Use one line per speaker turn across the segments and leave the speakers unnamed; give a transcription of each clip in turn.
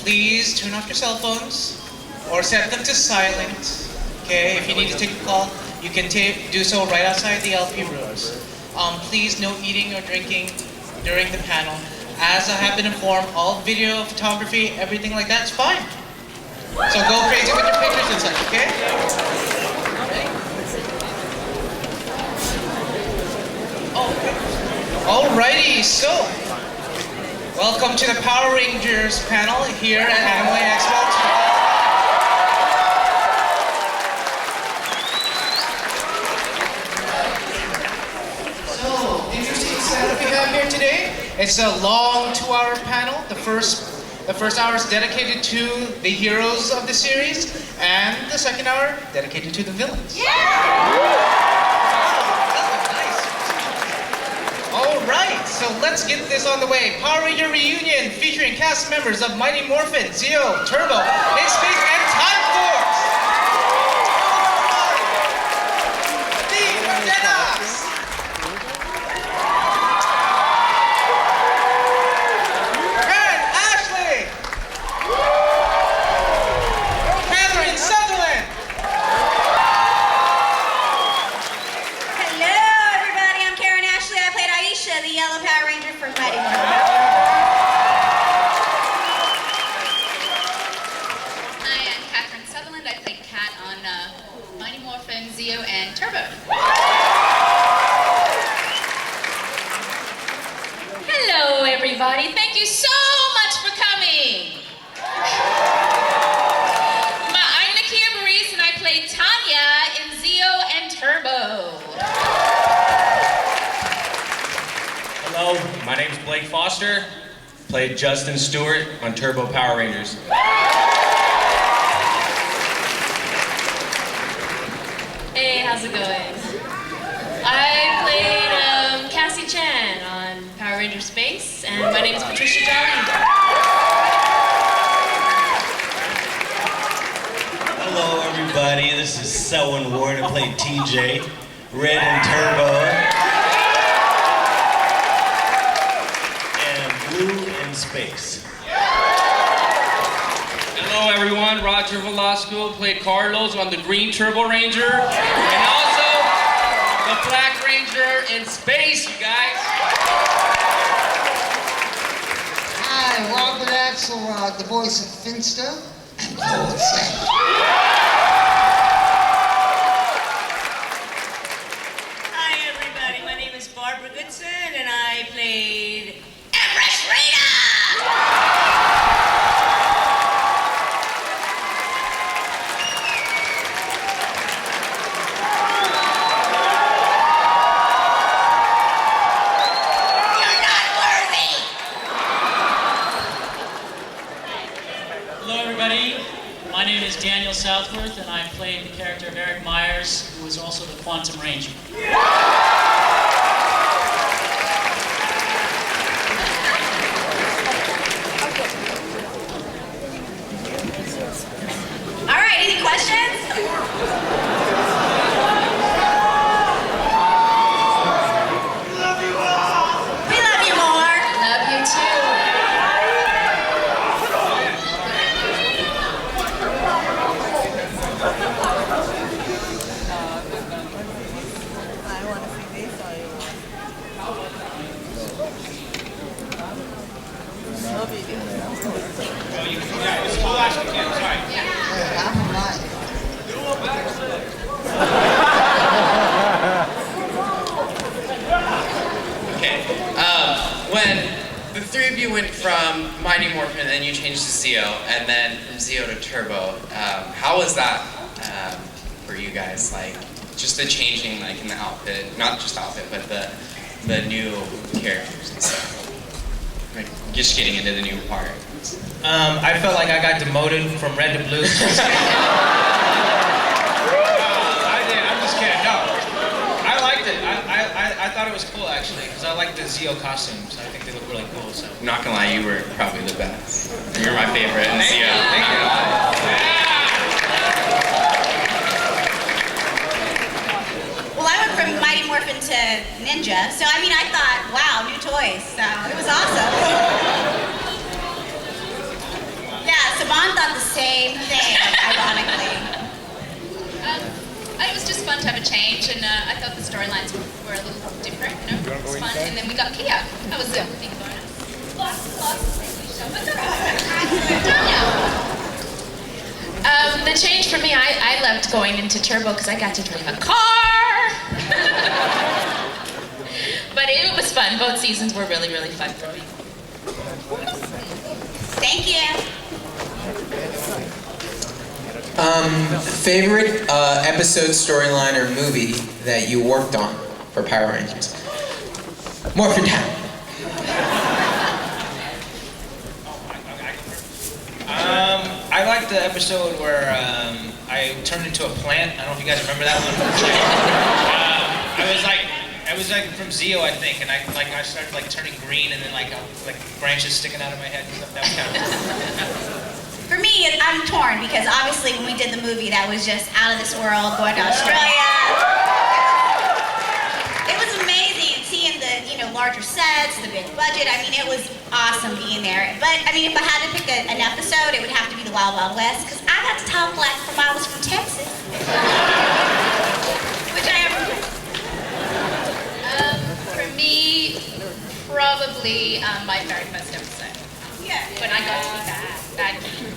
please turn off your cell phones or set them to silent. Okay, if you need to take a call, you can do so right outside the LP rooms. Please no eating or drinking during the panel. As I have been informed, all video, photography, everything like that's fine. So go crazy with your pictures and such, okay? Alrighty, so welcome to the Power Rangers panel here at Anime Expo. So, interesting setup we have here today. It's a long 2-hour panel. The first hour is dedicated to the heroes of the series, and the second hour dedicated to the villains. Yeah! Alright, so let's get this on the way. Power Ranger Reunion featuring cast members of Mighty Morphin, Zeo, Turbo, In Space, and Time Force! Steve Dennis! And Ashley! Catherine Sutherland!
The Yellow Power Ranger from Mighty Morphin.
Hi, I'm Catherine Sutherland. I played Kat on Mighty Morphin, Zeo, and Turbo. Hello, everybody. Thank you so much for coming. I'm Nakia Maurice, and I played Tanya in Zeo and Turbo.
Hello, my name is Blake Foster. Played Justin Stewart on Turbo Power Rangers.
Hey, how's it going? I played Cassie Chan on Power Ranger Space, and my name is Patricia Jolly.
Hello, everybody. This is Selwyn Ward. I played TJ, Red and Turbo. Space.
Hello everyone, Roger Velasco played Carlos on the Green Turbo Ranger and also the Black Ranger in space, you guys.
Hi, Robert Axelrod, the voice of Finsta.
Hi everybody, my name is Barbara Goodson and I played Rita!
Hello everybody, my name is Daniel Southworth and I played the character of Eric Myers, who is also the Quantum Ranger.
Alright, any questions? We love you more.
Love you too.
I want to see this or you no video.
I'm alive.
Okay, when the three of you went from Mighty Morphin and then you changed to Zeo, and then from Zeo to Turbo, how was that for you guys? Like, just the changing, like, in the outfit, not just the outfit, but the new characters and stuff. Like, just getting into the new part.
I felt like I got demoted from red to blue. I did. I'm just kidding. No, I liked it. I thought it was cool actually because I like the Zeo costumes. I think they look really cool. So
I'm not gonna lie, you were probably the best. You're my favorite in Zeo.
Thank you.
Well, I went from Mighty Morphin to Ninja, so I mean, I thought, wow, new toys. So it was awesome. Yeah, mom thought the same thing, ironically.
It was just fun to have a change, and I thought the storylines were a little different. You know, it was fun. And then we got Kia. That was a big bonus.
The change for me, I loved going into Turbo because I got to drive a car. But it was fun. Both seasons were really, really fun for me.
Thank you.
Favorite episode, storyline, or movie that you worked on for Power Rangers? Morphin Town.
I liked the episode where I turned into a plant. I don't know if you guys remember that one. I was like from Zeo, I think, and I started like turning green, and then like branches sticking out of my head and stuff. That was kind of cool.
For me, I'm torn because obviously when we did the movie, that was just out of this world, going to Australia. It was amazing seeing the larger sets, the big budget. I mean, it was awesome being there. But I mean, if I had to pick an episode, it would have to be the Wild Wild West because I got to talk like I was from Texas, which I am.
For me, probably my very first episode.
Yeah.
When I got to be bad kid.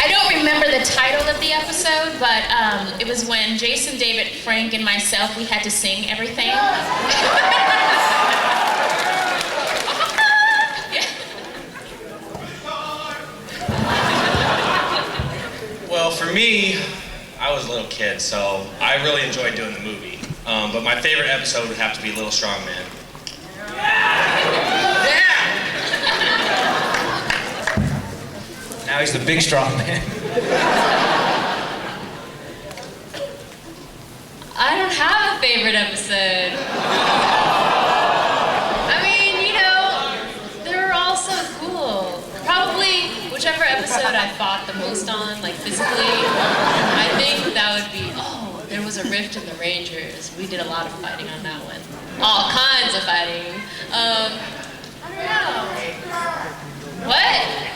I don't remember the title of the episode, but it was when Jason, David, Frank, and myself, we had to sing everything.
Well, for me, I was a little kid, so I really enjoyed doing the movie. But my favorite episode would have to be Little Strong Man.
Now he's the big strong man.
I don't have a favorite episode. I mean, they're all so cool. Probably whichever episode I fought the most on, like physically, I think that would be, there was a rift in the Rangers. We did a lot of fighting on that one. All kinds of fighting. I don't know. What?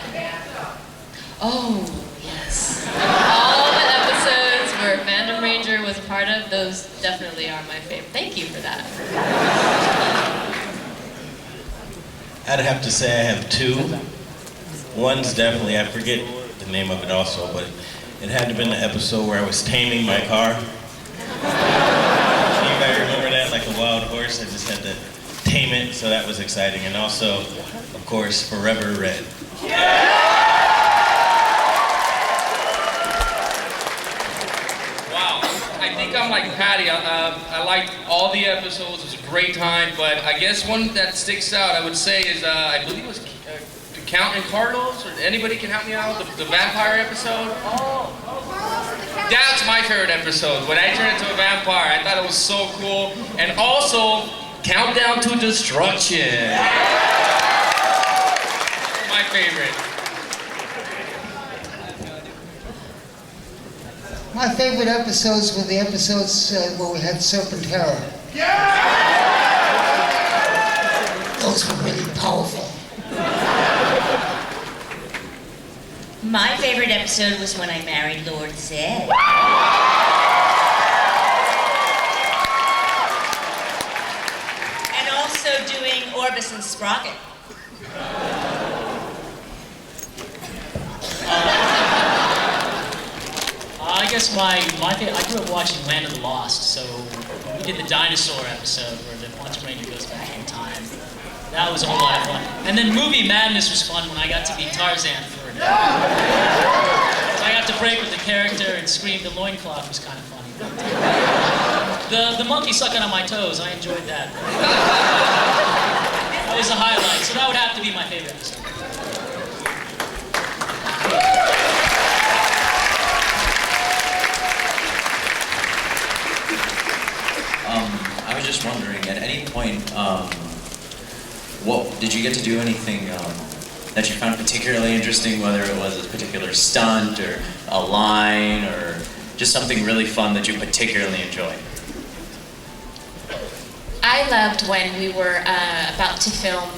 Oh, yes. All the episodes where Fandom Ranger was a part of, those definitely are my favorite. Thank you for that.
I'd have to say I have two. One's definitely, I forget the name of it also, but it had to have been the episode where I was taming my car. Anybody remember that? Like a wild horse, I just had to tame it, so that was exciting. And also, of course, Forever Red.
I think I'm like Patty. I liked all the episodes. It was a great time. But I guess one that sticks out, I would say, is I believe it was Count and Carlos. Or anybody can help me out? The vampire episode. That's my favorite episode. When I turned into a vampire, I thought it was so cool. And also, Countdown to Destruction. My favorite.
My favorite episodes were the episodes where we had Serpentera. Those were really powerful.
My favorite episode was when I married Lord Zed. And also doing Orbis and Sprocket.
I guess my favorite, I grew up watching Land of the Lost, so we did the dinosaur episode where the Quantum Ranger goes back in time. That was a whole lot of fun. And then Movie Madness was fun when I got to be Tarzan for a day. So I got to break with the character and scream the loincloth was kind of funny. The monkey sucking on my toes, I enjoyed that. That was a highlight, so that would have to be my favorite episode.
I was just wondering, at any point, what did you get to do anything that you found particularly interesting, whether it was a particular stunt or a line or just something really fun that you particularly enjoyed?
I loved when we were about to film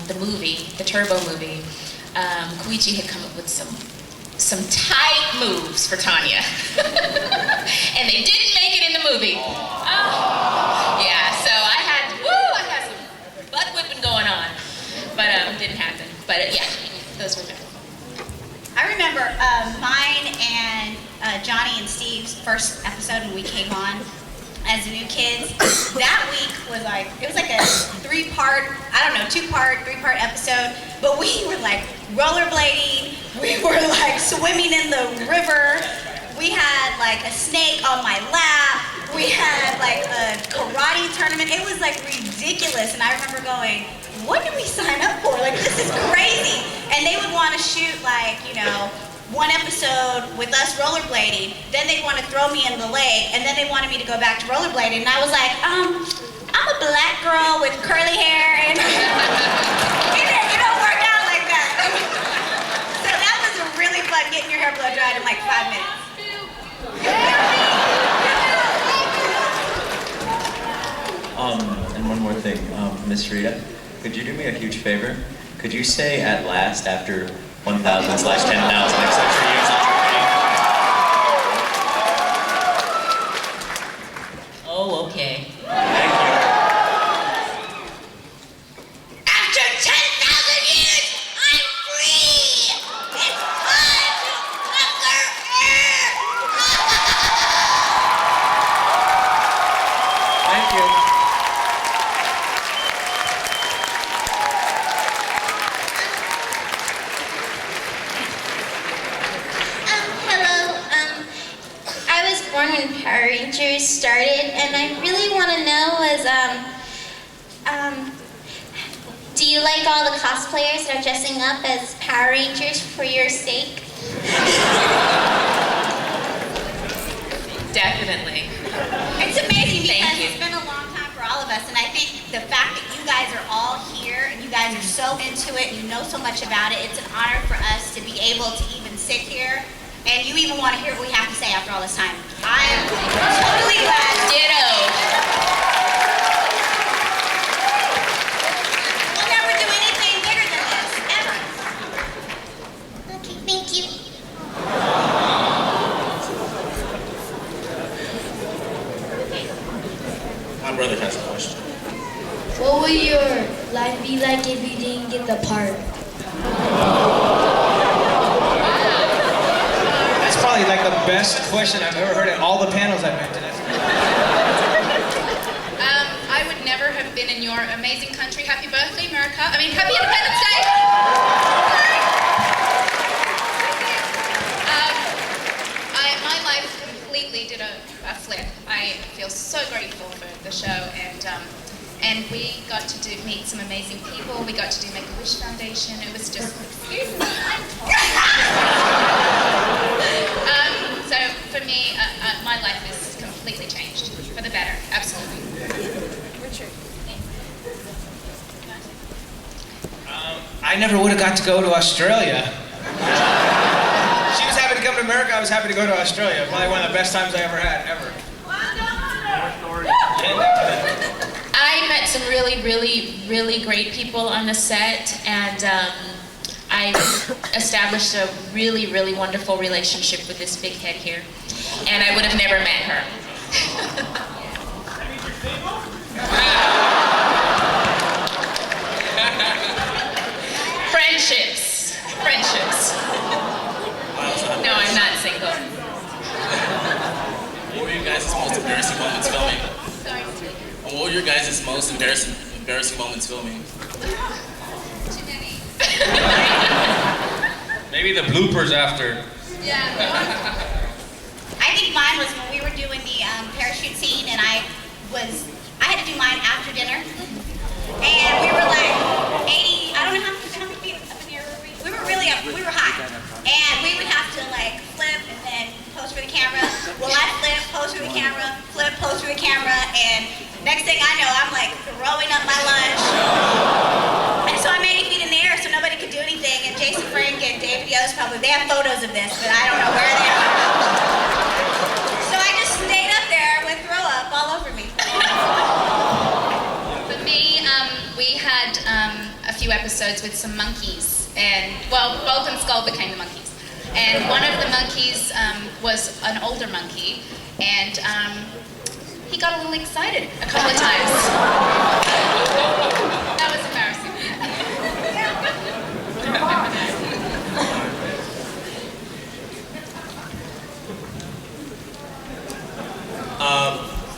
the movie, the Turbo movie, Koichi had come up with some tight moves for Tanya. And they didn't make it in the movie. Yeah, so I had some butt whipping going on. But it didn't happen. But yeah, those were good.
I remember mine and Johnny and Steve's first episode when we came on as the new kids. That week was like, it was like a two-part, three-part episode, but we were like rollerblading, we were like swimming in the river, we had like a snake on my lap, we had like a karate tournament. It was like ridiculous, and I remember going, what did we sign up for? Like, this is crazy. And they would want to shoot like, one episode with us rollerblading, then they'd want to throw me in the lake, and then they wanted me to go back to rollerblading, and I was like, I'm a black girl with curly hair, and it don't work out like that. So that was really fun, getting your hair blow dried in like 5 minutes.
And one more thing, Miss Rita, could you do me a huge favor? Could you say "at last" after 1,000/10,000 extra years on your
Oh, okay.
Thank you.
After 10,000 years, I'm free! It's time to conquer Earth!
Thank you.
Hello. I was born when Power Rangers started, and I really want to know is, do you like all the cosplayers that are dressing up as Power Rangers for your sake?
Definitely.
It's amazing because
Thank you.
it's been a long time for all of us, and I think the fact that you guys are all here and you guys are so into it and you know so much about it, it's an honor for us to be able to even sit here and you even want to hear what we have to say after all this time. I'm totally glad.
Ditto.
We'll never do anything bigger than this, ever.
Okay, thank you.
My brother has a question.
What would your life be like if you didn't get the part?
That's probably like the best question I've ever heard at all the panels I've been to.
I would never have been in your amazing country. Happy birthday, America. I mean, happy Independence Day. My life completely did a flip. I feel so grateful for the show, and we got to meet some amazing people. We got to do Make-A-Wish Foundation. It was just, excuse me, I'm so for me, my life is completely changed for the better. Absolutely. Richard.
I never would have got to go to Australia. She was happy to come to America, I was happy to go to Australia. Probably one of the best times I ever had, ever.
I met some really great people on the set, and I established a really wonderful relationship with this big head here, and I would have never met her. Friendships. No, I'm not single.
What were your guys' most embarrassing moments filming?
Sorry.
What were your guys' most embarrassing moments filming?
Too many.
Maybe the bloopers after.
Yeah.
I think mine was when we were doing the parachute scene, and I had to do mine after dinner, and we were like 80, I don't know how many feet up in the air were we? We were really up, we were high, and we would have to like flip and then pose for the camera. Well, I flip, pose for the camera, flip, pose for the camera, and next thing I know, I'm like throwing up my lunch. And so I'm 80 feet in the air, so nobody could do anything, and Jason Frank and David Yost probably, they have photos of this, but I don't know where they are. So I just stayed up there with throw up all over me.
For me, we had a few episodes with some monkeys, and well, Bulk and Skull became the monkeys. And one of the monkeys was an older monkey, and he got a little excited a couple of times. That was embarrassing.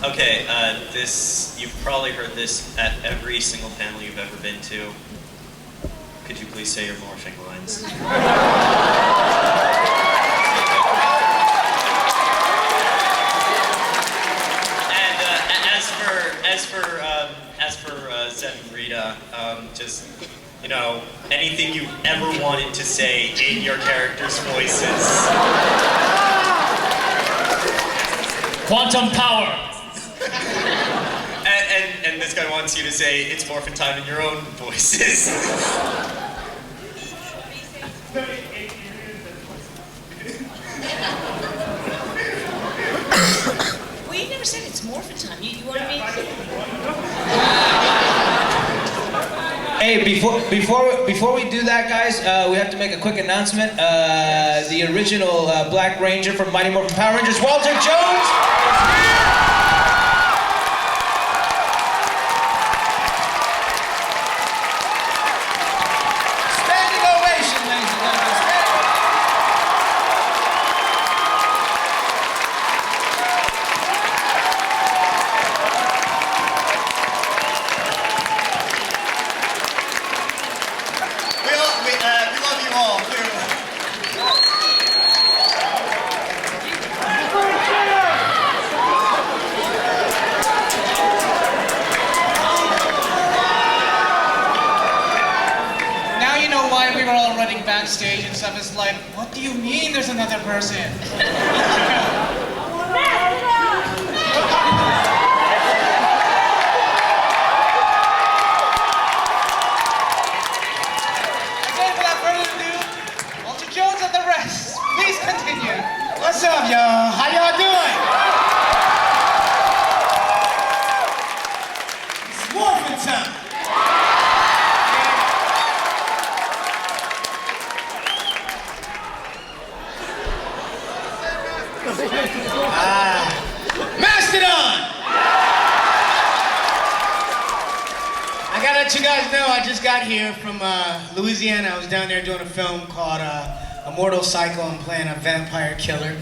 Okay, you've probably heard this at every single panel you've ever been to. Could you please say your morphing lines? And as for Zed and Rita, just, you know, anything you ever wanted to say in your characters' voices.
Quantum power.
And this guy wants you to say it's morphin' time in your own voices.
Well, you never said it's morphin' time. You want me?
Hey, before we do that, guys, we have to make a quick announcement. The original Black Ranger from Mighty Morphin Power Rangers, Walter Jones. Standing ovation, ladies and gentlemen.
We love you all, clearly.
Now you know why we were all running backstage and stuff. It's like, what do you mean there's another person? Walter Jones and the rest. Please continue.
What's up, y'all? How y'all doing? It's morphin' time. Mastodon! I gotta let you guys know I just got here from Louisiana. I was down there doing a film called Immortal Cycle. I'm playing a vampire killer.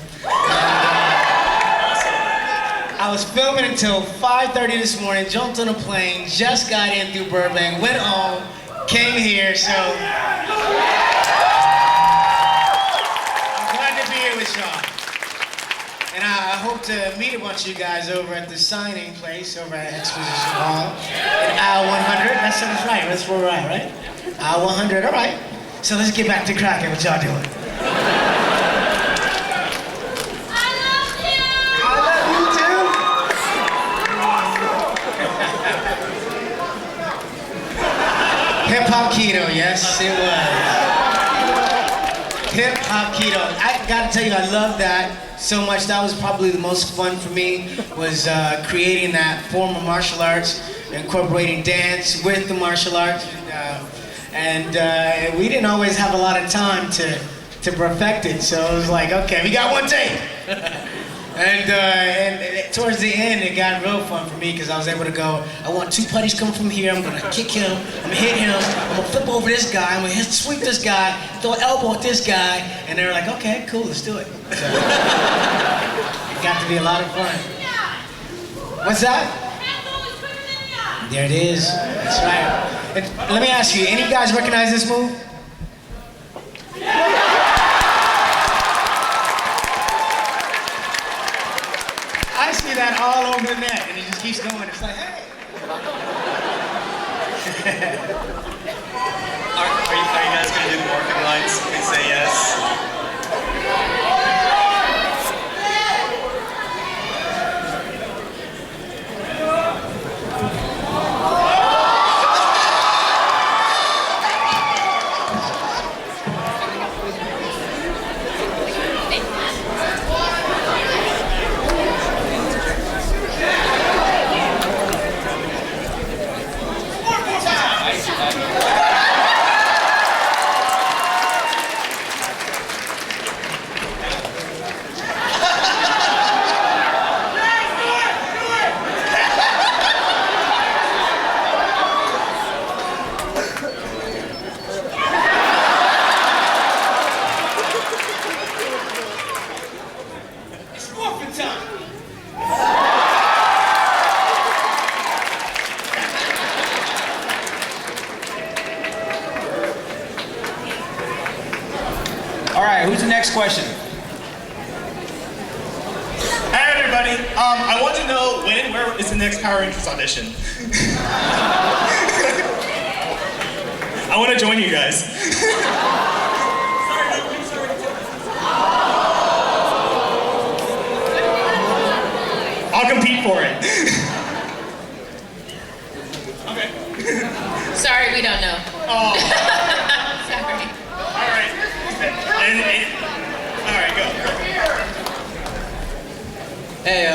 I was filming until 5:30 this morning, jumped on a plane, just got in through Burbank, went home, came here, so I'm glad to be here with y'all. And I hope to meet a bunch of you guys over at the signing place over at Exposition Hall in aisle 100. That sounds right. That's where we're at, right? Aisle 100. All right. So let's get back to cracking. What y'all doing? I love you too. Hip hop keto. Yes, it was. Hip hop keto. I gotta tell you, I love that so much. That was probably the most fun for me, was creating that form of martial arts, incorporating dance with the martial arts, and we didn't always have a lot of time to perfect it. So it was like, okay, we got one take. And towards the end, it got real fun for me because I was able to go, I want two putties coming from here, I'm gonna kick him, I'm gonna hit him, I'm gonna flip over this guy, I'm gonna sweep this guy, throw an elbow at this guy, and they were like, okay, cool, let's do it. So, it got to be a lot of fun. What's that? There it is, that's right. And let me ask you, any of you guys recognize this move? I see that all over the net, and it just keeps going. It's like, hey.
Are you guys going to do the morphing lines? Please say yes.
All right, who's the next question?
Hey everybody, I want to know when and where is the next Power Rangers audition? I want to join you guys. I'll compete for it. Okay.
Sorry, we don't know.
Oh.
Sorry.
Alright. Alright, go.
Hey,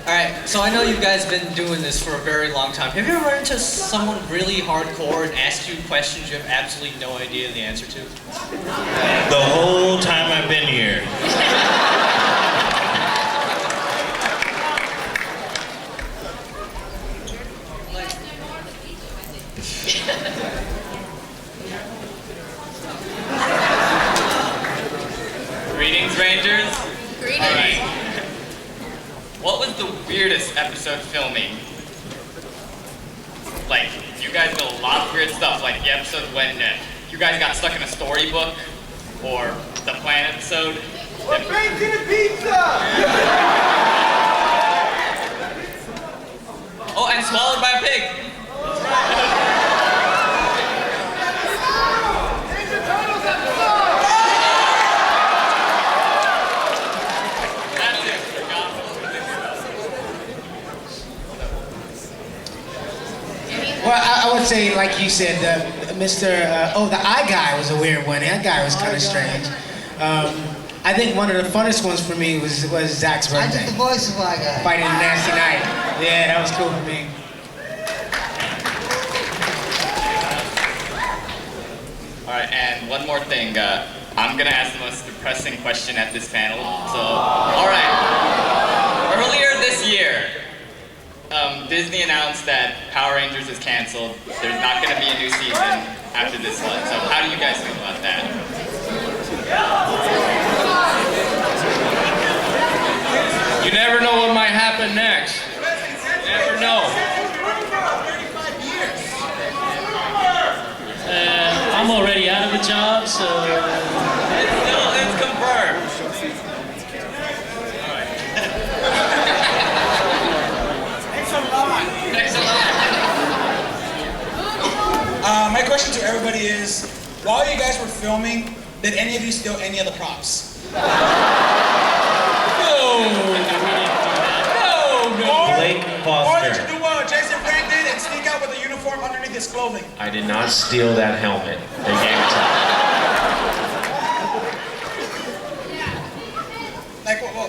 alright, so I know you guys have been doing this for a very long time. Have you ever run into someone really hardcore and asked you questions you have absolutely no idea the answer to?
The whole time I've been here.
Greetings, Rangers.
Greetings.
All right. What was the weirdest episode filming? Like, you guys did a lot of weird stuff, like the episode when you guys got stuck in a storybook, or the plan episode.
What's making a pizza?
Oh, and swallowed by a pig.
Well, I would say, like you said, Mr. The eye guy was a weird one. That guy was kind of strange. I think one of the funnest ones for me was Zach's birthday.
I did the voice of eye guy.
Fighting the Nasty Night. Yeah, that was cool for me.
All right, and one more thing. I'm gonna ask the most depressing question at this panel. So, all right. Earlier this year, Disney announced that Power Rangers is canceled. There's not gonna be a new season after this one. So, how do you guys feel about that?
You never know what might happen next. You never know.
I'm already out of a job, so...
It's confirmed.
My question to everybody is, while you guys were filming, did any of you steal any of the props?
No.
Blake
Or
Foster.
did you do what Jason Frank did and sneak out with a uniform underneath his clothing?
I did not steal that helmet. They gave it to me.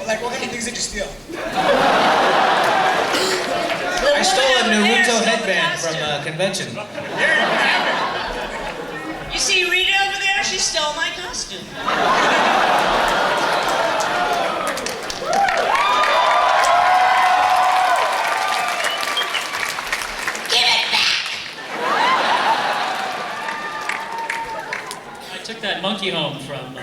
Like what kind of things did you steal?
I stole a Naruto headband from a convention.
You see Rita over there? She stole my costume.
I took that monkey home from...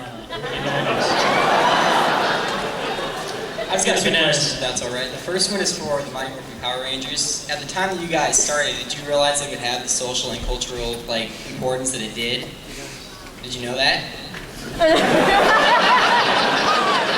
I've got two
Bananas.
questions, if that's all right. The first one is for the Mighty Morphin Power Rangers. At the time that you guys started, did you realize it would have the social and cultural importance that it did? Did you know that?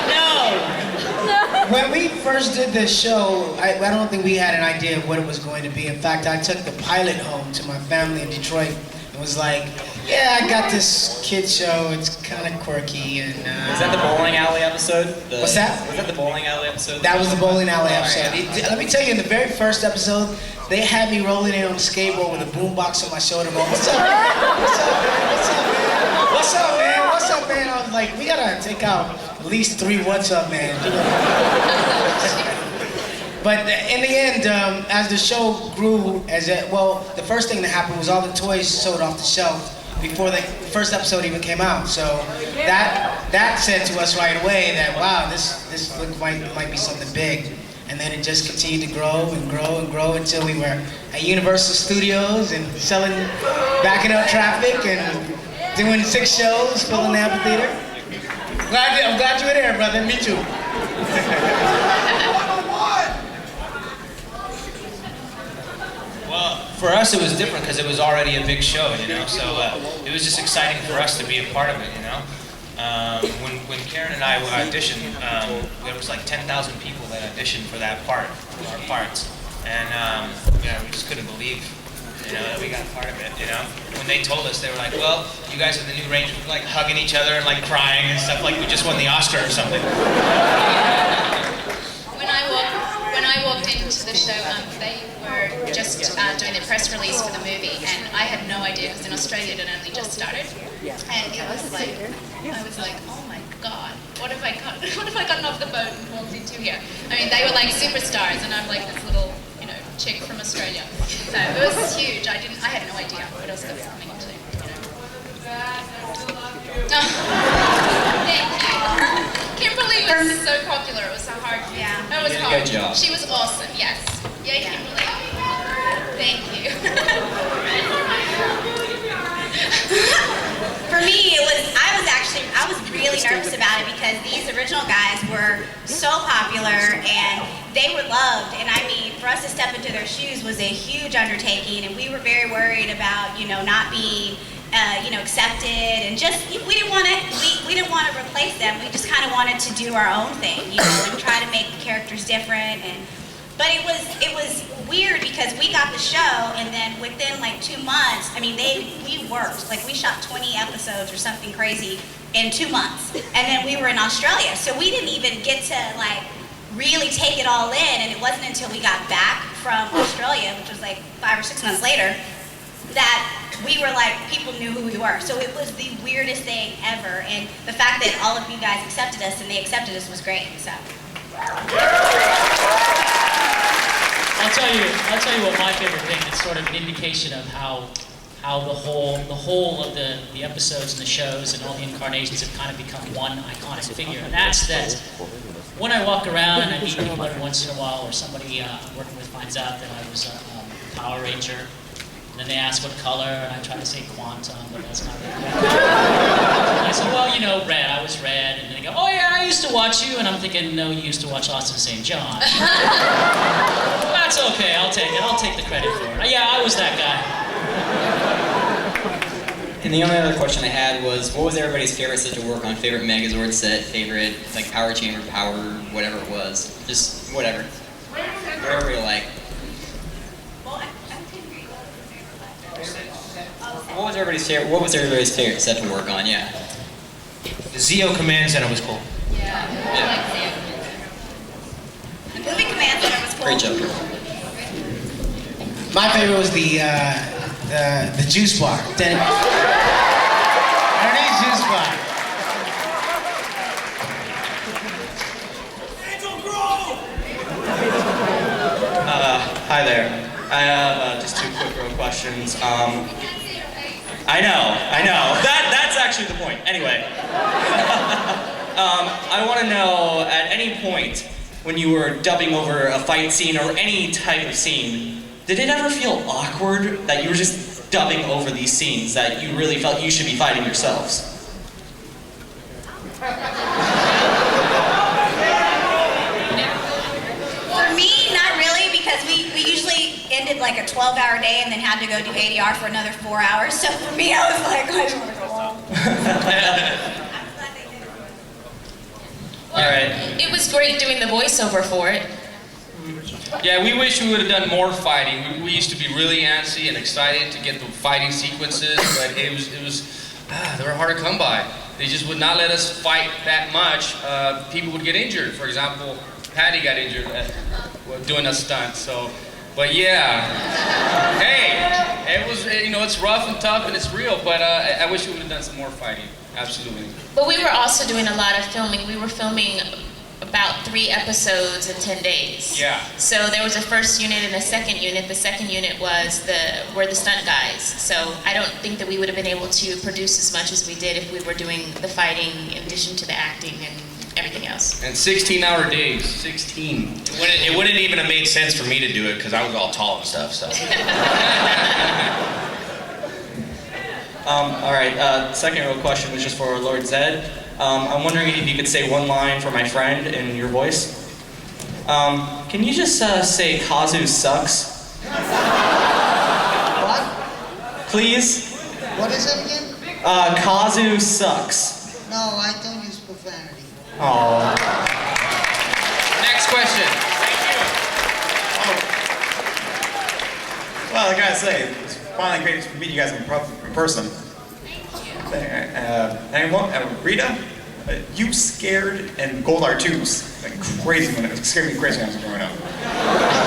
No. When we first did this show, I don't think we had an idea of what it was going to be. In fact, I took the pilot home to my family in Detroit and was like, yeah, I got this kid show. It's kind of quirky and.
Was that the bowling alley episode?
What's that?
Was that the bowling alley episode?
That was the bowling alley
Oh,
episode.
yeah.
Let me tell you, in the very first episode, they had me rolling in on a skateboard with a boombox on my shoulder going, what's up, man? What's up, man? What's up, man? What's up, man? I was like, we gotta take out at least 3 what's up, man. But in the end, as the show grew, the first thing that happened was all the toys sold off the shelf before the first episode even came out. So that said to us right away that, wow, this might be something big. And then it just continued to grow and grow and grow until we were at Universal Studios and backing up traffic and doing 6 shows, filling the amphitheater. I'm glad you were there, brother. Me too.
Well, for us it was different because it was already a big show, you know. So it was just exciting for us to be a part of it, you know. When Karen and I auditioned, there was like 10,000 people that auditioned for that part, our parts, and yeah, we just couldn't believe, that we got part of it. When they told us, they were like, "Well, you guys are the new Rangers," like hugging each other and like crying and stuff, like we just won the Oscar or something.
When I walked into the show, they were just doing the press release for the movie, and I had no idea because in Australia it had only just started, and it was like, I was like, oh my god, what have I gotten off the boat and walked into here? I mean, they were like superstars, and I'm like this little, chick from Australia. So it was huge. I had no idea what else I was coming into. Thank you. Kimberly was so popular. It was so hard. Yeah. It was hard.
Good job.
She was awesome. Yes. Yeah, Kimberly. Thank you.
For me, I was really nervous about it because these original guys were so popular and they were loved. And I mean, for us to step into their shoes was a huge undertaking, and we were very worried about, not being, accepted, and just we didn't want to replace them. We just kind of wanted to do our own thing, and try to make the characters different. But it was weird because we got the show, and then within like 2 months, I mean, we worked. Like, we shot 20 episodes or something crazy in 2 months. And then we were in Australia, so we didn't even get to like really take it all in, and it wasn't until we got back from Australia, which was like 5 or 6 months later, that we were like, people knew who we were. So it was the weirdest thing ever, and the fact that all of you guys accepted us and they accepted us was great, so.
I'll tell you what my favorite thing. It's sort of an indication of how the whole of the episodes and the shows and all the incarnations have kind of become one iconic figure. And that's that when I walk around and I meet people every once in a while, or somebody I'm working with finds out that I was a Power Ranger, and then they ask what color, and I try to say quantum, but that's not really correct. And I said, well, red. I was red. And they go, oh yeah, I used to watch you. And I'm thinking, no, you used to watch Austin St. John. That's okay. I'll take it. I'll take the credit for it. Yeah, I was that guy.
And the only other question I had was, what was everybody's favorite set to work on? Favorite Megazord set? Favorite Power Chamber, Power, whatever it was? Just whatever. Whatever you like. What was everybody's favorite set to work on? Yeah.
The Zeo Command Center was cool.
Yeah. The Movie Command Center was cool.
Great job.
My favorite was the juice bar. Ernie's juice bar.
Hi there. I have just 2 quick real questions. I know. That's actually the point. Anyway, I want to know, at any point when you were dubbing over a fight scene or any type of scene, did it ever feel awkward that you were just dubbing over these scenes that you really felt you should be fighting yourselves?
For me, not really, because we usually ended like a 12-hour day and then had to go do ADR for another 4 hours. So for me, I was like, I just want to go home.
All right.
It was great doing the voiceover for it.
Yeah, we wish we would have done more fighting. We used to be really antsy and excited to get the fighting sequences, but they were hard to come by. They just would not let us fight that much. People would get injured. For example, Patty got injured doing a stunt. So, but yeah, hey, it was, it's rough and tough and it's real. But I wish we would have done some more fighting. Absolutely.
But we were also doing a lot of filming. We were filming about 3 episodes in 10 days.
Yeah.
So there was a first unit and a second unit. The second unit were the stunt guys. So I don't think that we would have been able to produce as much as we did if we were doing the fighting in addition to the acting and everything else.
And 16-hour days. 16.
It wouldn't even have made sense for me to do it because I was all tall and stuff. So.
All right, second real question was just for Lord Zed. I'm wondering if you could say one line for my friend in your voice. Can you just say Kazu sucks?
What?
Please?
What is it again?
Kazu sucks.
No, I don't use profanity.
Oh.
Next question.
Well, I gotta say, it's finally great to meet you guys in person. Rita, you scared and Gold R2 like crazy when it scared me crazy when I was growing up.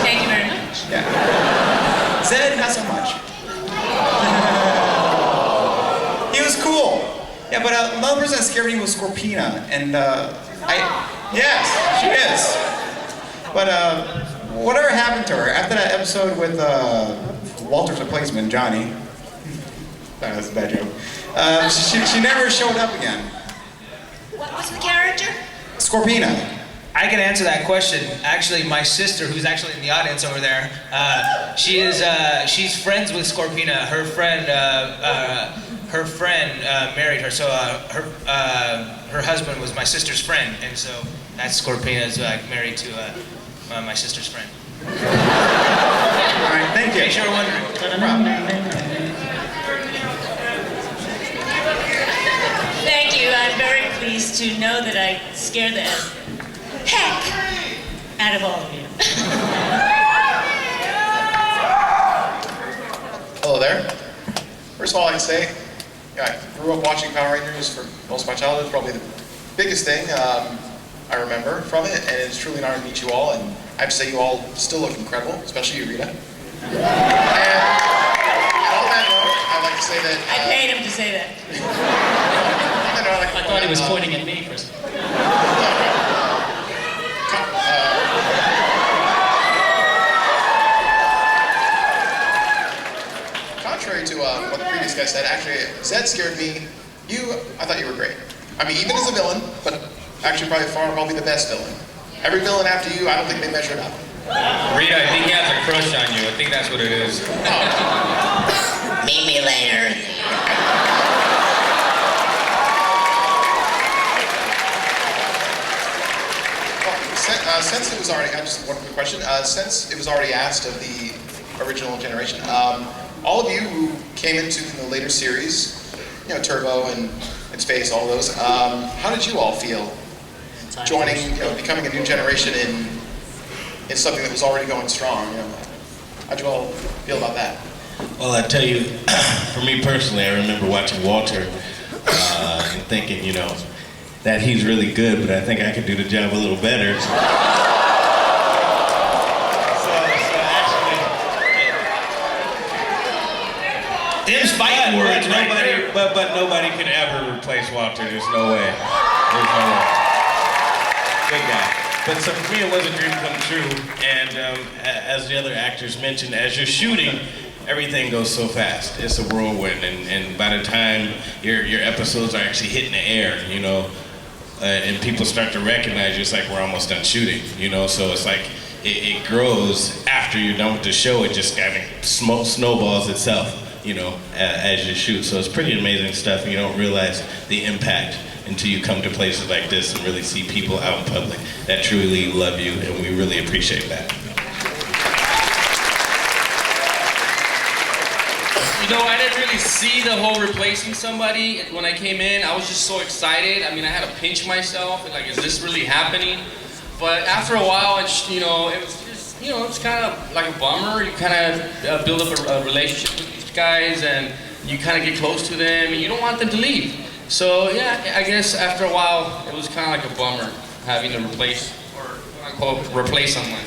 Thank you very much.
Yeah. Zed, not so much. He was cool. Yeah, but another person that scared me was Scorpina, and yes, she is. But whatever happened to her after that episode with Walter's replacement, Johnny? That's a bad joke. She never showed up again.
What was the character?
Scorpina.
I can answer that question. Actually, my sister, who's actually in the audience over there, she's friends with Scorpina. Her friend married her, so her husband was my sister's friend, and so that's Scorpina's married to my sister's friend.
All right, thank you.
In case you were wondering.
Thank you. I'm very pleased to know that I scared the heck out of all of you.
Hello there. First of all, I'd say, I grew up watching Power Rangers for most of my childhood. Probably the biggest thing I remember from it, and it's truly an honor to meet you all. And I have to say, you all still look incredible, especially you, Rita. And on that note, I'd like to say that
I paid him to say that.
I thought he was pointing at me for a second.
Contrary to what the previous guy said, actually, Zed scared me. I thought you were great. I mean, even as a villain, but actually probably the best villain. Every villain after you, I don't think they measured up.
Rita, I think he has a crush on you. I think that's what it is.
Meet me later.
Since it was already, just one quick question. Since it was already asked of the original generation, all of you who came into the later series, Turbo and Space, all those, how did you all feel joining, becoming a new generation in something that was already going strong? How'd you all feel about that?
Well, I tell you, for me personally, I remember watching Walter and thinking, that he's really good, but I think I could do the job a little better.
Them's fighting words right there.
But nobody could ever replace Walter. There's no way. There's no way. Good guy. But so for me, it was a dream come true. And as the other actors mentioned, as you're shooting, everything goes so fast. It's a whirlwind. And by the time your episodes are actually hitting the air, and people start to recognize you, it's like we're almost done shooting, So it's like it grows after you're done with the show. It just kind of snowballs itself, as you shoot. So it's pretty amazing stuff, and you don't realize the impact until you come to places like this and really see people out in public that truly love you, and we really appreciate that.
I didn't really see the whole replacing somebody when I came in. I was just so excited. I mean, I had to pinch myself. Like, is this really happening? But after a while, it was just, it's kind of like a bummer. You kind of build up a relationship with these guys, and you kind of get close to them, and you don't want them to leave. So, yeah, I guess after a while, it was kind of like a bummer having to replace, or quote-unquote, replace someone.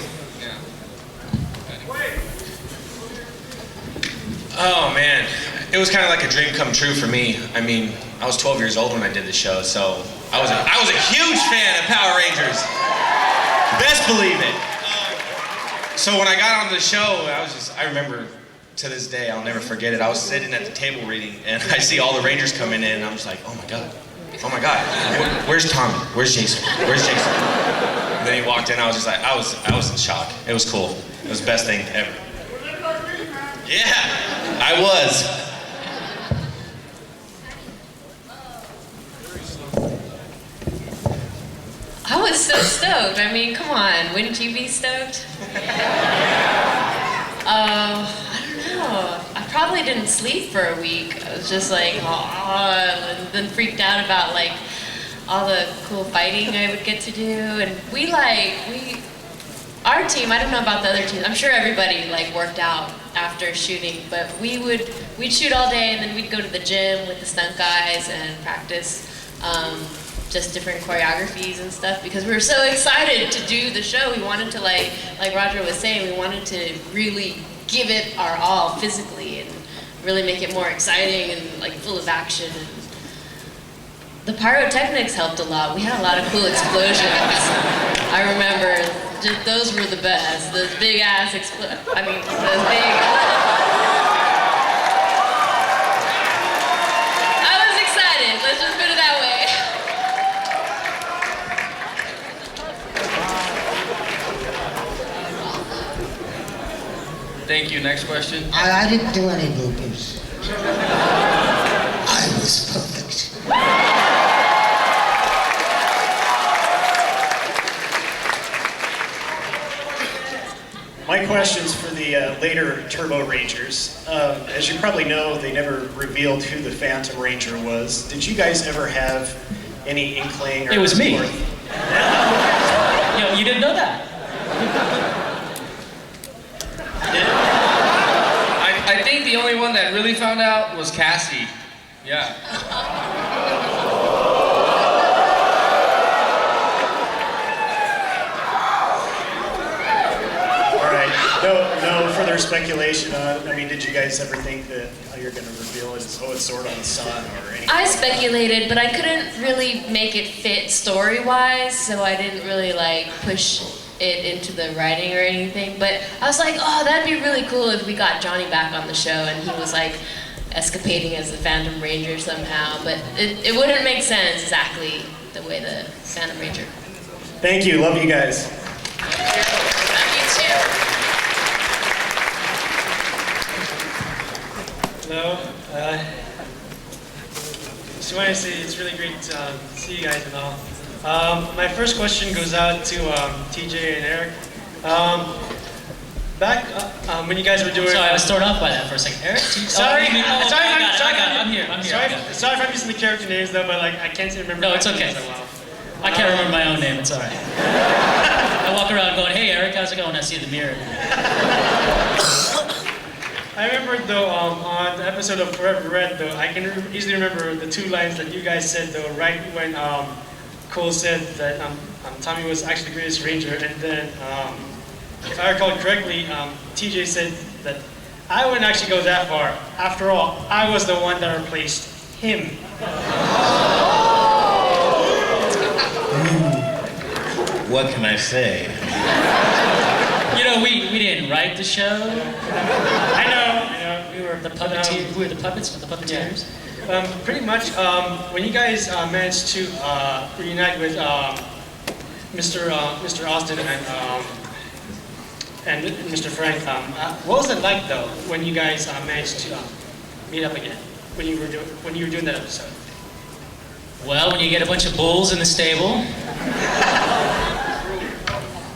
Oh man, it was kind of like a dream come true for me. I mean, I was 12 years old when I did the show, so I was a huge fan of Power Rangers. Best believe it. So when I got on the show, I remember to this day, I'll never forget it. I was sitting at the table reading, and I see all the Rangers coming in, and I'm just like, oh my god, where's Tommy? Where's Jason? Where's Jason? And then he walked in, I was just like, I was in shock. It was cool. It was the best thing ever. Yeah, I was.
I was so stoked. I mean, come on, wouldn't you be stoked? I don't know. I probably didn't sleep for a week. I was just like, and then freaked out about like all the cool fighting I would get to do, and our team, I don't know about the other teams, I'm sure everybody like worked out after shooting, but we'd shoot all day and then we'd go to the gym with the stunt guys and practice just different choreographies and stuff because we were so excited to do the show. We wanted to like Roger was saying, we wanted to really give it our all physically and really make it more exciting and like full of action. And the pyrotechnics helped a lot. We had a lot of cool explosions. I remember those were the best. Those big ass those big. I was excited. Let's just put it that way.
Thank you. Next question.
I didn't do any bloopers. I was perfect.
My question's for the later Turbo Rangers. As you probably know, they never revealed who the Phantom Ranger was. Did you guys ever have any inkling? Or
It was me.
or-
You didn't know that?
I think the only one that really found out was Cassie. Yeah.
No further speculation on it. I mean, did you guys ever think that you're going to reveal it's Sword on the Sun or anything?
I speculated, but I couldn't really make it fit story-wise, so I didn't really like push it into the writing or anything. But I was like, oh, that'd be really cool if we got Johnny back on the show and he was like escapading as the Phantom Ranger somehow. But it wouldn't make sense exactly the way the Phantom Ranger.
Thank you. Love you guys.
Love you too.
Hello. Just want to say it's really great to see you guys and all. My first question goes out to TJ and Eric. Back when you guys were doing.
Sorry, I was thrown off by that for a second. Eric?
Sorry,
I got it. I'm here.
Sorry if I'm using the character names though, but like I can't remember.
No, it's okay.
So well.
I can't remember my own name. It's all right. I walk around going, "Hey, Eric, how's it going?" I see in the mirror.
I remember though on the episode of Forever Red though, I can easily remember the two lines that you guys said though, right when Cole said that Tommy was actually the greatest ranger, and then if I recall correctly, TJ said that I wouldn't actually go that far. After all, I was the one that replaced him.
What can I say?
You know, we didn't write the show.
I know.
We were the puppeteers. We were the puppets, the puppeteers.
Pretty much, when you guys managed to reunite with Mr. Austin and Mr. Frank, what was it like though when you guys managed to meet up again when you were doing that episode?
Well, when you get a bunch of bulls in the stable.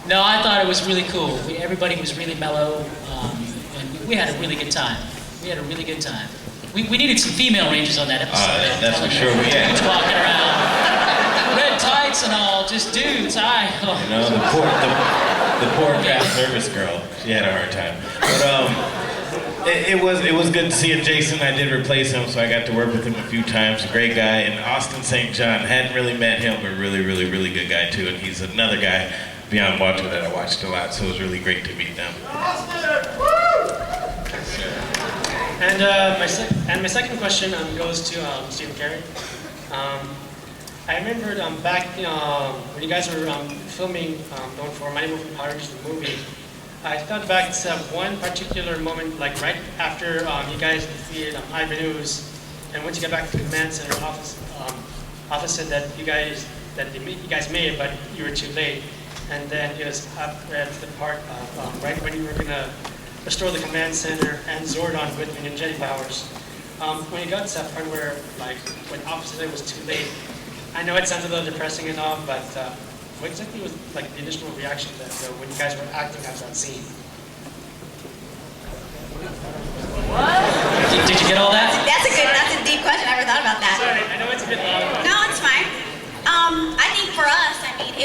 No, I thought it was really cool. Everybody was really mellow, and we had a really good time. We had a really good time. We needed some female rangers on that episode.
That's for sure we had.
Walking around, red tights and all, just dudes.
You know, the poor craft service girl. She had a hard time. But it was good to see it. Jason, I did replace him, so I got to work with him a few times. A great guy. And Austin St. John, hadn't really met him, but really, really, really good guy too. And he's another guy beyond Watcher that I watched a lot, so it was really great to meet them.
And my second question goes to Stephen Carey. I remembered back when you guys were filming going for Mighty Morphin Power Rangers the movie. I thought back to one particular moment, like right after you guys defeated Ivan Ooze, and once you got back to the command center, office said that you guys made it, but you were too late. And then it was at the part right when you were gonna restore the command center and Zordon with Ninjetti powers. When you got to that part where, like, when Officer said it was too late, I know it sounds a little depressing and all, but what exactly was like the initial reaction to that when you guys were acting out that scene?
Did you get all that?
That's a deep question. I never thought about that.
Sorry, I know it's a bit long.
No, it's fine.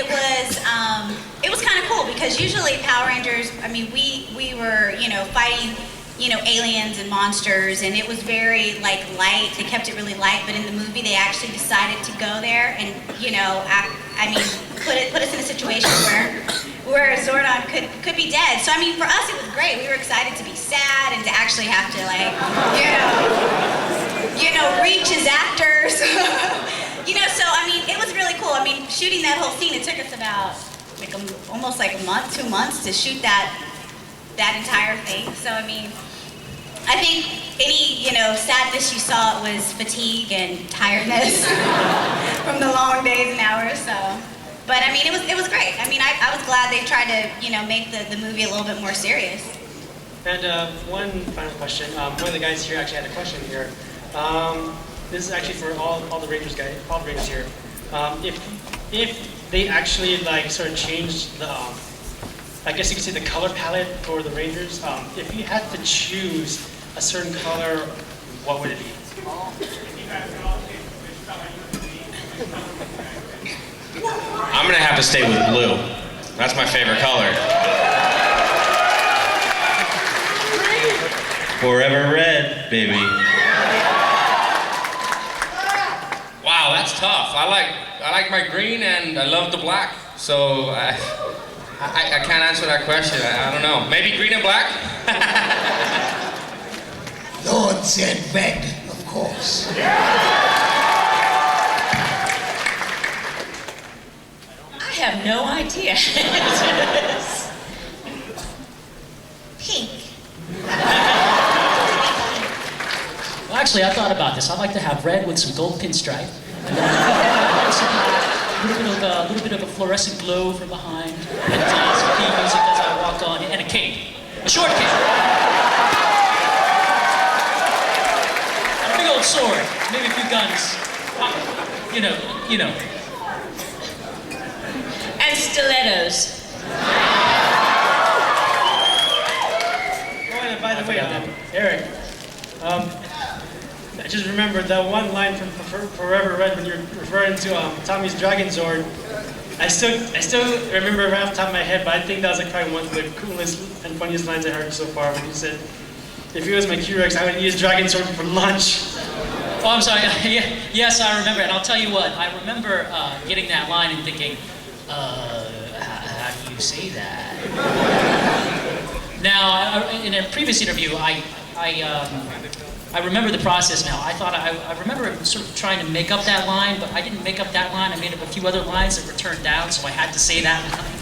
it was kind of cool because usually Power Rangers, I mean, we were, you know, fighting, you know, aliens and monsters, and it was very like light. They kept it really light, but in the movie they actually decided to go there and, you know, I mean, put us in a situation where Zordon could be dead. So I mean, for us it was great. We were excited to be sad and to actually have to like, you know, reach as actors. You know, so I mean, it was really cool. I mean, shooting that whole scene, it took us about like almost like a month, 2 months to shoot that entire thing. So I mean, I think any, you know, sadness you saw was fatigue and tiredness from the long days and hours. So, but I mean, it was great. I mean, I was glad they tried to, you know, make the movie a little bit more serious.
And one final question. One of the guys here actually had a question here. This is actually for all the Rangers guys, all the Rangers here. If they actually like sort of changed the, I guess you could say the color palette for the Rangers. If you had to choose a certain color, what would it be?
I'm gonna have to stay with blue. That's my favorite color. Forever red, baby.
Wow, that's tough. I like my green and I love the black. So I can't answer that question. I don't know. Maybe green and black?
Lord said red, of course.
I have no idea.
Pink.
Well, actually, I thought about this. I'd like to have red with some gold pinstripe. And then a little bit of a fluorescent glow from behind. And some theme music as I walk on, and a cape. A short cape. And a big old sword. Maybe a few guns. You know.
And stilettos.
Oh, and by the way, Eric, I just remembered that one line from Forever Red when you're referring to Tommy's Dragon Zord. I still remember it right off the top of my head, but I think that was like probably one of the coolest and funniest lines I heard so far when you said, if he was my Q-Rex, I would use Dragon Zord for lunch.
Oh, I'm sorry. Yes, I remember. And I'll tell you what, I remember getting that line and thinking, how do you say that? Now, in a previous interview, I remember the process now. I remember sort of trying to make up that line, but I didn't make up that line. I made up a few other lines that were turned down, so I had to say that line.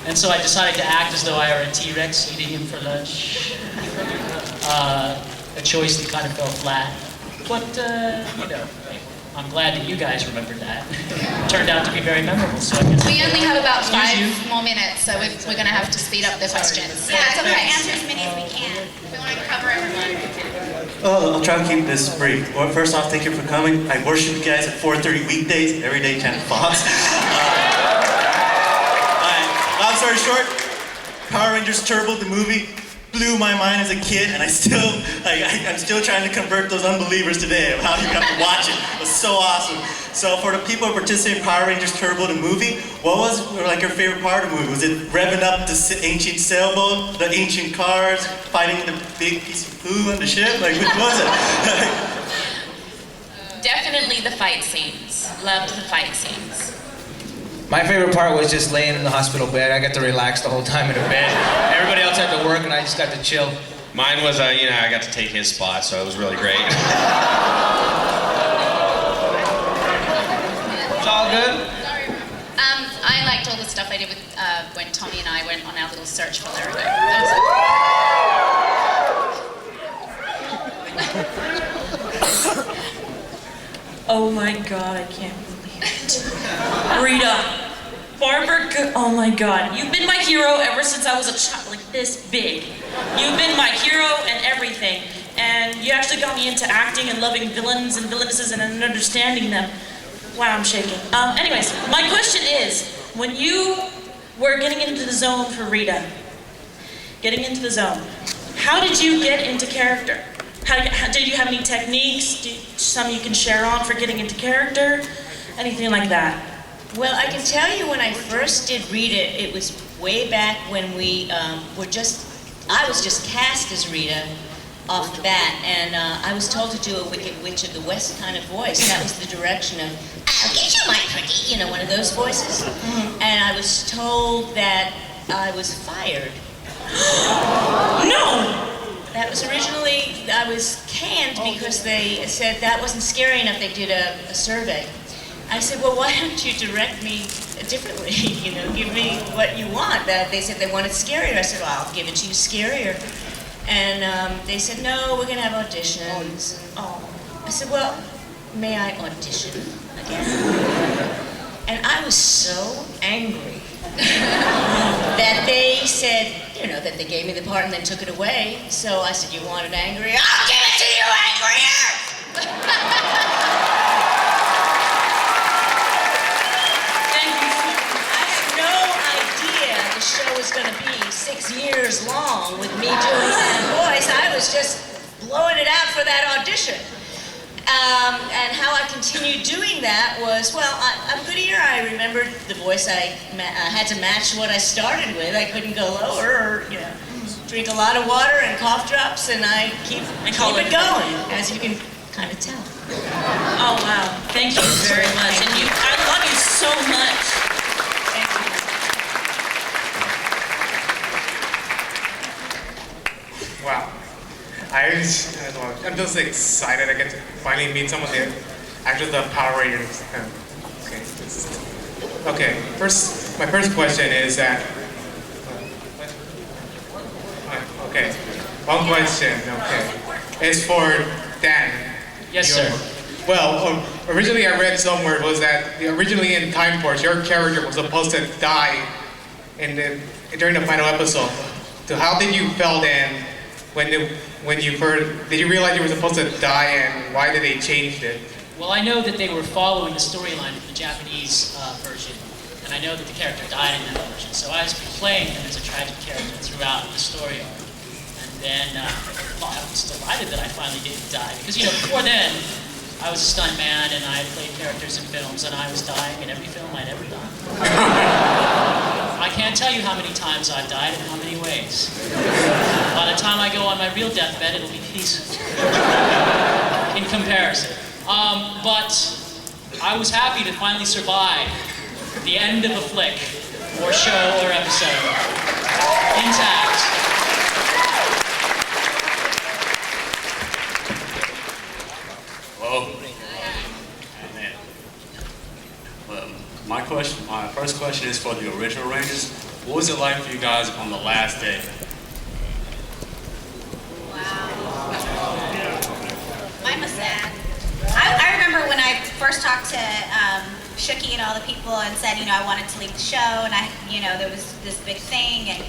And so I decided to act as though I were a T-Rex eating him for lunch. A choice that kind of fell flat. But, you know, I'm glad that you guys remembered that. It turned out to be very memorable, so I guess...
We only have about 5 more minutes, so we're going to have to speed up the questions.
Yeah, it's okay. Answer as many as we can.
We want to cover everyone.
Oh, I'll try to keep this brief. Well, first off, thank you for coming. I worship you guys at 4:30 weekdays, every day, Channel Fox. Long story short, Power Rangers Turbo, the movie, blew my mind as a kid, and I'm still trying to convert those unbelievers today of how you have to watch it. It was so awesome. So for the people who participated in Power Rangers Turbo, the movie, what was like your favorite part of the movie? Was it revving up the ancient sailboat, the ancient cars, fighting the big piece of poo on the ship? Like, which was it?
Definitely the fight scenes. Loved the fight scenes.
My favorite part was just laying in the hospital bed. I got to relax the whole time in the bed. Everybody else had to work, and I just got to chill.
Mine was, I got to take his spot, so it was really great.
It's all good?
I liked all the stuff I did with when Tommy and I went on our little search for Lyrica.
Oh my god, I can't believe it. Rita, oh my god, you've been my hero ever since I was a child, like this big. You've been my hero and everything. And you actually got me into acting and loving villains and villainesses and understanding them. Wow, I'm shaking. Anyways, my question is, when you were getting into the zone for Rita, how did you get into character? Did you have any techniques? Some you can share on for getting into character? Anything like that?
Well, I can tell you when I first did Rita, it was way back when we I was just cast as Rita off the bat, and I was told to do a Wicked Witch of the West kind of voice. That was the direction of, I'll get you, my pretty, you know, one of those voices. And I was told that I was fired.
No!
That was originally, I was canned because they said that wasn't scary enough. They did a survey. I said, well, why don't you direct me differently? You know, give me what you want. They said they wanted scarier. I said, well, I'll give it to you scarier. And they said, no, we're going to have auditions. Oh. I said, well, may I audition again? And I was so angry that they said, you know, that they gave me the part and then took it away. So I said, you want it angry? I'll give it to you angrier! I had no idea the show was going to be 6 years long with me doing that voice. I was just blowing it out for that audition. And how I continued doing that was, well, I'm good here. I remembered the voice I had to match what I started with. I couldn't go lower or, you know, drink a lot of water and cough drops, and I keep it going, as you can kind of tell.
Oh, wow. Thank you very much. And I love you so much. Thank you.
Wow. I'm just excited I get to finally meet someone here. Actually, the Power Rangers. Okay, my first question is that. Okay, one question. Okay, it's for Dan.
Yes, sir.
Well, originally I read somewhere was that originally in Time Force, your character was supposed to die during the final episode. So how did you feel then when you first, did you realize you were supposed to die, and why did they change it?
Well, I know that they were following the storyline of the Japanese version, and I know that the character died in that version. So I was playing him as a tragic character throughout the story arc. And then, well, I was delighted that I finally did die, because, you know, before then, I was a stunt man, and I played characters in films, and I was dying in every film I'd ever done. I can't tell you how many times I've died and how many ways. By the time I go on my real deathbed, it'll be peaceful in comparison. But I was happy to finally survive the end of a flick, or show, or episode, intact.
Hello. My first question is for the original Rangers. What was it like for you guys on the last day?
Mine was sad. I remember when I first talked to Shooky and all the people and said, you know, I wanted to leave the show, and there was this big thing, and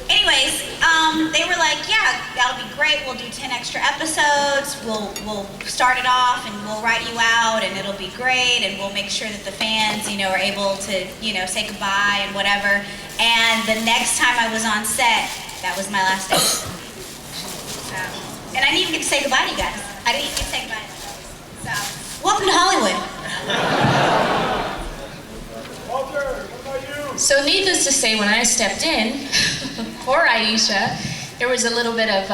anyways, they were like, yeah, that'll be great. We'll do 10 extra episodes. We'll start it off, and we'll write you out, and it'll be great, and we'll make sure that the fans, you know, are able to, you know, say goodbye and whatever. And the next time I was on set, that was my last day. And I didn't even get to say goodbye to you guys. I didn't even get to say goodbye to you guys. So, welcome to Hollywood.
So needless to say, when I stepped in, for Aisha, there was a little bit of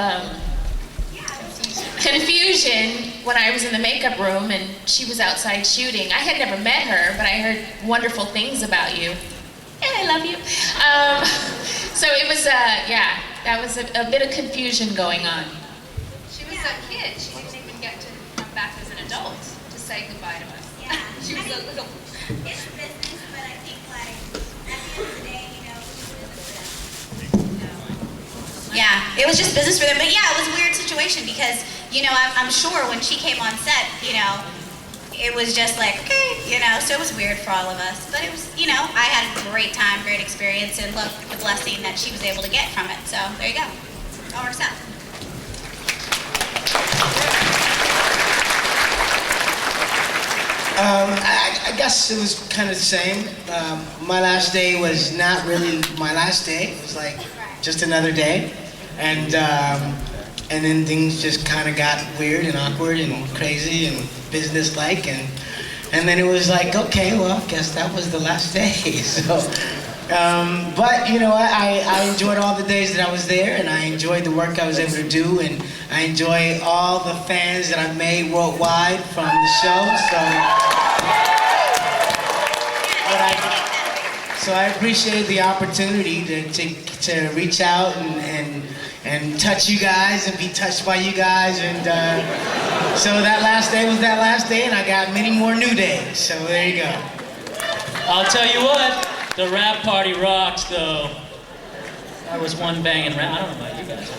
confusion when I was in the makeup room and she was outside shooting. I had never met her, but I heard wonderful things about you. And I love you. So it was, yeah, that was a bit of confusion going on.
She was a kid. She didn't even get to come back as an adult to say goodbye to us.
Yeah.
She was a little...
It's business, but I think, like, at the end of the day, you know, yeah, it was just business for them. But yeah, it was a weird situation because, you know, I'm sure when she came on set, you know, it was just like, okay, you know, so it was weird for all of us. But it was, you know, I had a great time, great experience, and look, the blessing that she was able to get from it. So there you go. It all works out.
I guess it was kind of the same. My last day was not really my last day. It was like just another day. And then things just kind of got weird and awkward and crazy and business-like. And And then it was like, okay, well, I guess that was the last day. So, but you know, I enjoyed all the days that I was there, and I enjoyed the work I was able to do, and I enjoy all the fans that I've made worldwide from the show. So I appreciate the opportunity to reach out and touch you guys and be touched by you guys. And so that last day was that last day, and I got many more new days. So there you go.
I'll tell you what, the rap party rocks, though. That was one banging rap. I don't know about you guys.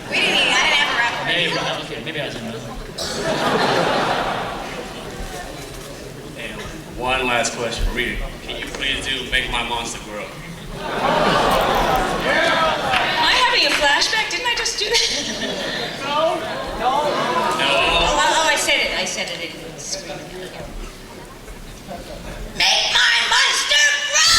I didn't have a rap party.
Maybe I was in the
One last question, Rita. Can you please do Make My Monster Grow?
Am I having a flashback? Didn't I just do that? No. Oh, I said it. I said it. I didn't scream it. Make my monster grow!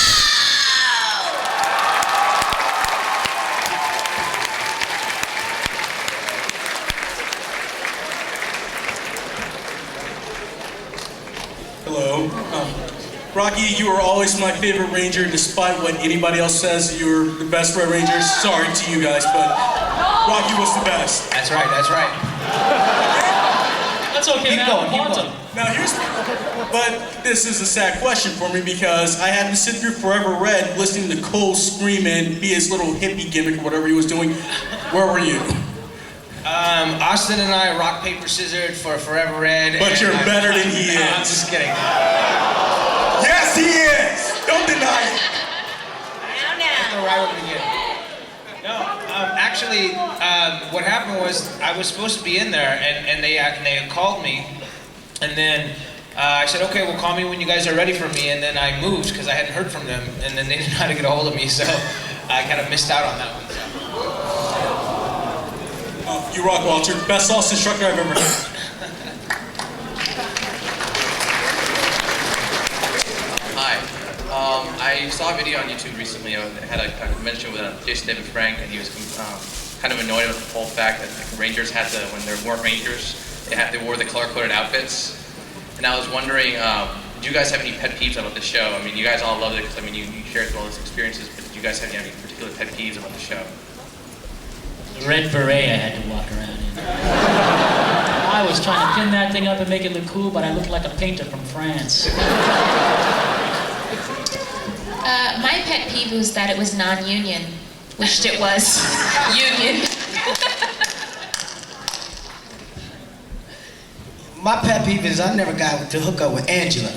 Hello. Rocky, you are always my favorite ranger, despite what anybody else says. You're the best Red Ranger. Sorry to you guys, but Rocky was the best.
That's right, that's right.
That's okay,
Keep going. Now but this is a sad question for me because I had to sit through Forever Red listening to Cole scream and be his little hippie gimmick or whatever he was doing. Where were you?
Austin and I rock, paper, scissors for Forever Red.
But you're better than he is.
No, I'm just kidding.
Yes, he is! Don't deny it!
No, actually, what happened was I was supposed to be in there, and they called me, and then I said, okay, well, call me when you guys are ready for me, and then I moved because I hadn't heard from them, and then they didn't know how to get a hold of me, so I kind of missed out on that one.
You rock, Walter. Best sauce instructor I've ever had.
Hi. I saw a video on YouTube recently. It had a convention with Jason David Frank, and he was kind of annoyed with the whole fact that the Rangers had to, when they weren't Rangers, they wore the color-coded outfits. And I was wondering, did you guys have any pet peeves about the show? I mean, you guys all loved it because I mean, you shared all those experiences, but did you guys have any particular pet peeves about the show?
The red beret I had to walk around in. I was trying to pin that thing up and make it look cool, but I looked like a painter from France.
My pet peeve was that it was non-union. Wished it was union.
My pet peeve is I never got to hook up with Angela.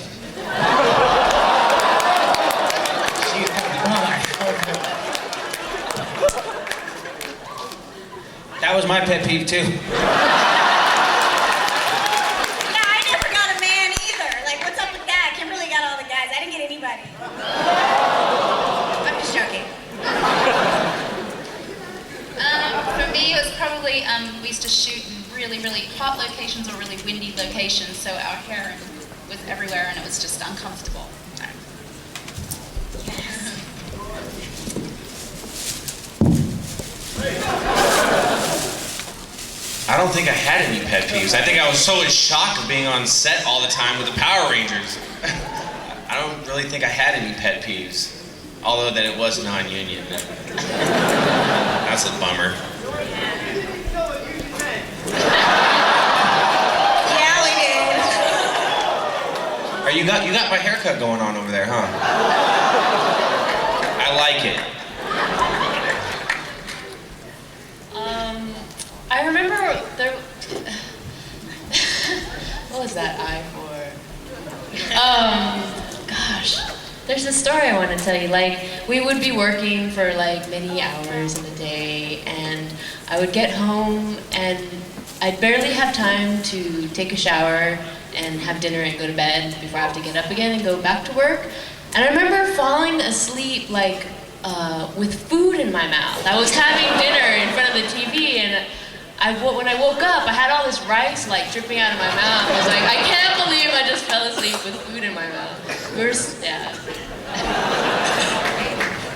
That was my pet peeve, too.
Yeah, I never got a man either. Like, what's up with that? Kimberly got all the guys. I didn't get anybody. I'm just joking.
For me, it was probably, we used to shoot in really, really hot locations or really windy locations, so our hair was everywhere and it was just uncomfortable.
I don't think I had any pet peeves. I think I was so in shock of being on set all the time with the Power Rangers. I don't really think I had any pet peeves, although that it was non-union. That's a bummer.
Yeah, we did.
You got my haircut going on over there, huh? I like it.
I remember there. What was that I for? Gosh, there's a story I want to tell you. Like, we would be working for like many hours in the day, and I would get home and I'd barely have time to take a shower and have dinner and go to bed before I have to get up again and go back to work. And I remember falling asleep like with food in my mouth. I was having dinner in front of the TV, and when I woke up, I had all this rice like dripping out of my mouth. I was like, I can't believe I just fell asleep with food in my mouth. Yeah.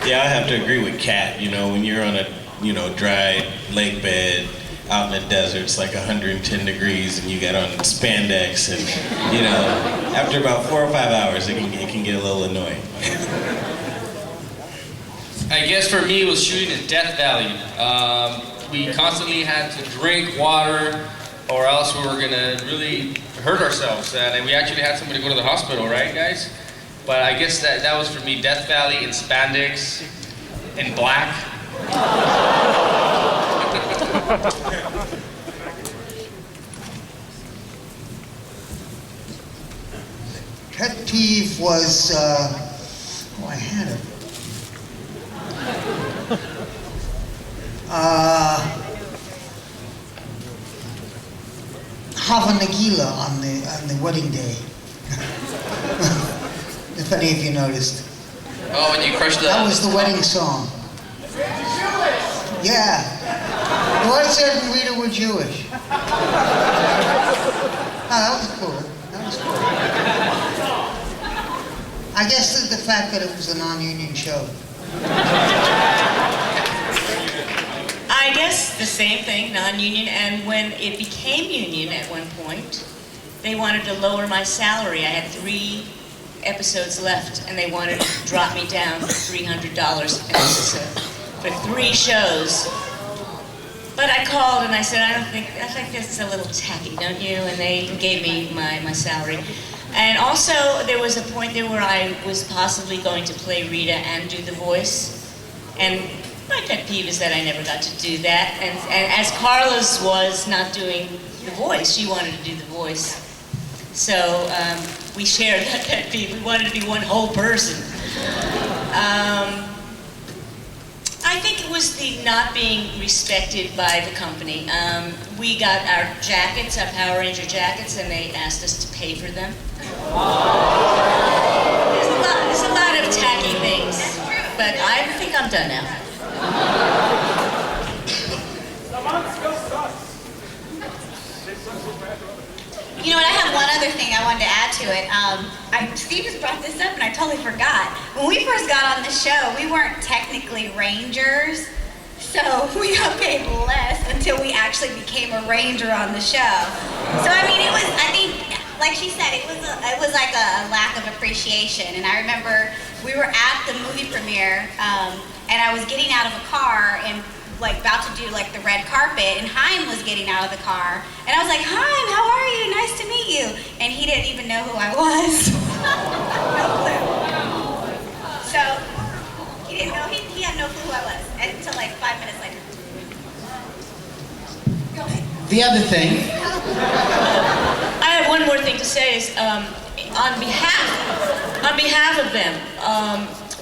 Yeah, I have to agree with Kat. You know, when you're on a dry lake bed out in the desert, it's like 110 degrees, and you get on spandex, and you know, after about 4 or 5 hours, it can get a little annoying.
I guess for me, it was shooting in Death Valley. We constantly had to drink water, or else we were gonna really hurt ourselves. And we actually had somebody go to the hospital, right, guys? But I guess that was for me, Death Valley in spandex, in black.
Pet peeve was, oh, I had it. Hava Nagila on the wedding day. If any of you noticed.
Oh, when you crushed the...
That was the wedding song. Yeah. The Lord said Rita were Jewish. Oh, that was cool. That was cool. I guess the fact that it was a non-union show.
I guess the same thing, non-union, and when it became union at one point, they wanted to lower my salary. I had 3 episodes left, and they wanted to drop me down to $300 an episode for 3 shows. But I called and I said, I think this is a little tacky, don't you? And they gave me my salary. And also, there was a point there where I was possibly going to play Rita and do the voice. And my pet peeve is that I never got to do that. And as Carlos was not doing the voice, she wanted to do the voice. So we shared that pet peeve. We wanted to be one whole person. I think it was the not being respected by the company. We got our jackets, our Power Ranger jackets, and they asked us to pay for them. There's a lot of tacky things, but I think I'm done now.
You know what, I have one other thing I wanted to add to it. Steve just brought this up and I totally forgot. When we first got on the show, we weren't technically Rangers, so we got paid less until we actually became a Ranger on the show. So I mean, it was, I think, like she said, it was like a lack of appreciation. And I remember we were at the movie premiere, and I was getting out of a car and like about to do like the red carpet, and Haim was getting out of the car, and I was like, Haim, how are you? Nice to meet you. And he didn't even know who I was. No clue. So he didn't know, he had no clue who I was until like 5 minutes later. Go ahead.
The other thing.
I have one more thing to say is, on behalf of them,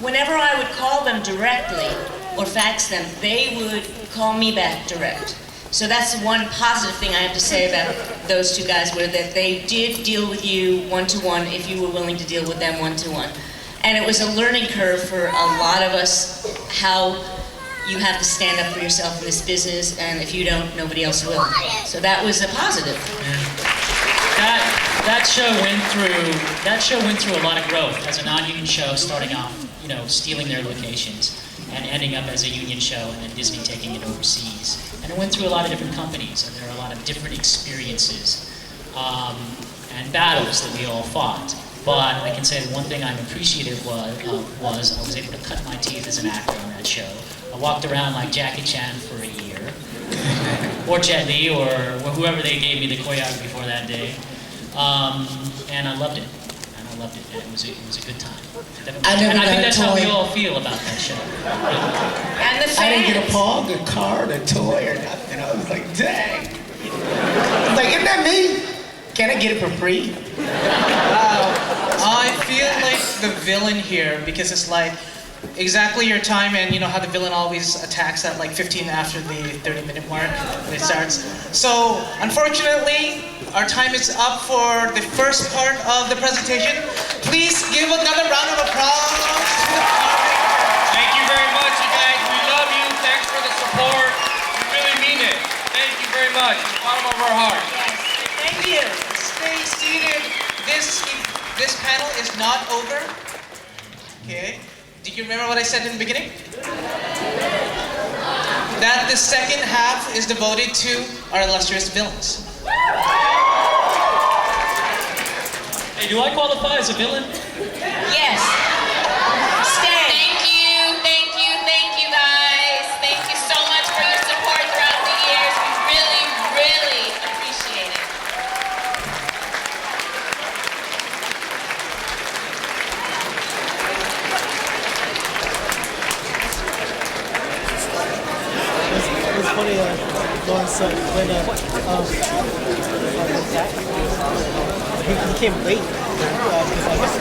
whenever I would call them directly or fax them, they would call me back direct. So that's one positive thing I have to say about those 2 guys, were that they did deal with you one-to-one if you were willing to deal with them one-to-one. And it was a learning curve for a lot of us, how you have to stand up for yourself in this business, and if you don't, nobody else will. So that was a positive.
That show went through a lot of growth as a non-union show, starting off, you know, stealing their locations, and ending up as a union show, and then Disney taking it overseas. And it went through a lot of different companies, and there are a lot of different experiences and battles that we all fought. But I can say the one thing I'm appreciative was I was able to cut my teeth as an actor on that show. I walked around like Jackie Chan for a year, or Jet Li, or whoever they gave me the choreography for that day. And I loved it. And it was a good time.
I never
and I
got
think
a
that's how we
toy.
all feel about that show.
And the fans.
I didn't get a pog, a card, a toy, or nothing. I was like, dang. I was like, isn't that me? Can I get it for free?
I feel like the villain here, because it's like exactly your time, and you know how the villain always attacks at like 15 after the 30-minute mark when it starts. So unfortunately, our time is up for the first part of the presentation. Please give another round of applause to the
Thank you very much, you guys. We love you. Thanks for the support. We really mean it. Thank you very much. From the bottom of our heart.
Thank you.
Stay seated. This panel is not over. Okay. Did you remember what I said in the beginning? that the second half is devoted to our illustrious villains.
Hey, do I qualify as a villain?
Yes. Stay.
Thank you guys. Thank you so much for your support throughout the years. We really, really appreciate it.
It was funny, Lauren said when he came late because I guess